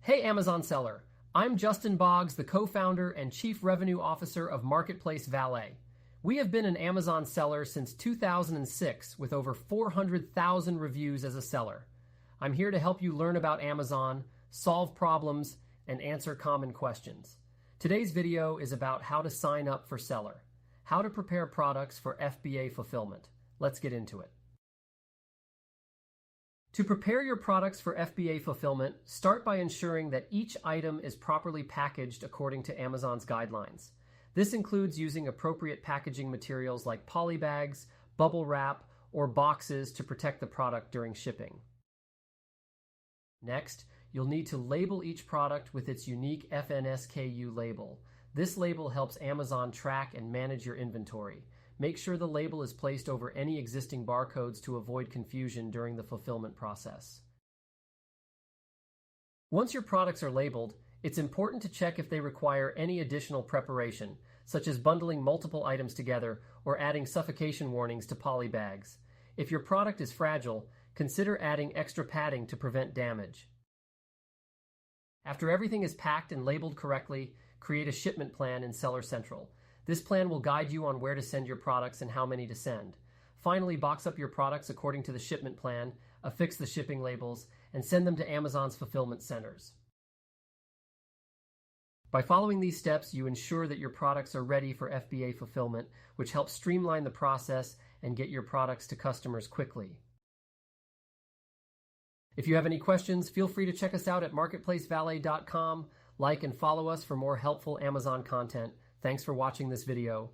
Hey Amazon seller, I'm Justin Boggs, the co-founder and chief revenue officer of Marketplace Valet. We have been an Amazon seller since 2006 with over 400,000 reviews as a seller. I'm here to help you learn about Amazon, solve problems, and answer common questions. Today's video is about how to sign up for seller, how to prepare products for FBA fulfillment. Let's get into it. To prepare your products for FBA fulfillment, start by ensuring that each item is properly packaged according to Amazon's guidelines. This includes using appropriate packaging materials like poly bags, bubble wrap, or boxes to protect the product during shipping. Next, you'll need to label each product with its unique FNSKU label. This label helps Amazon track and manage your inventory. Make sure the label is placed over any existing barcodes to avoid confusion during the fulfillment process. Once your products are labeled, it's important to check if they require any additional preparation, such as bundling multiple items together or adding suffocation warnings to poly bags. If your product is fragile, consider adding extra padding to prevent damage. After everything is packed and labeled correctly, create a shipment plan in Seller Central. This plan will guide you on where to send your products and how many to send. Finally, box up your products according to the shipment plan, affix the shipping labels, and send them to Amazon's fulfillment centers. By following these steps, you ensure that your products are ready for FBA fulfillment, which helps streamline the process and get your products to customers quickly. If you have any questions, feel free to check us out at marketplacevalet.com. Like and follow us for more helpful Amazon content. Thanks for watching this video.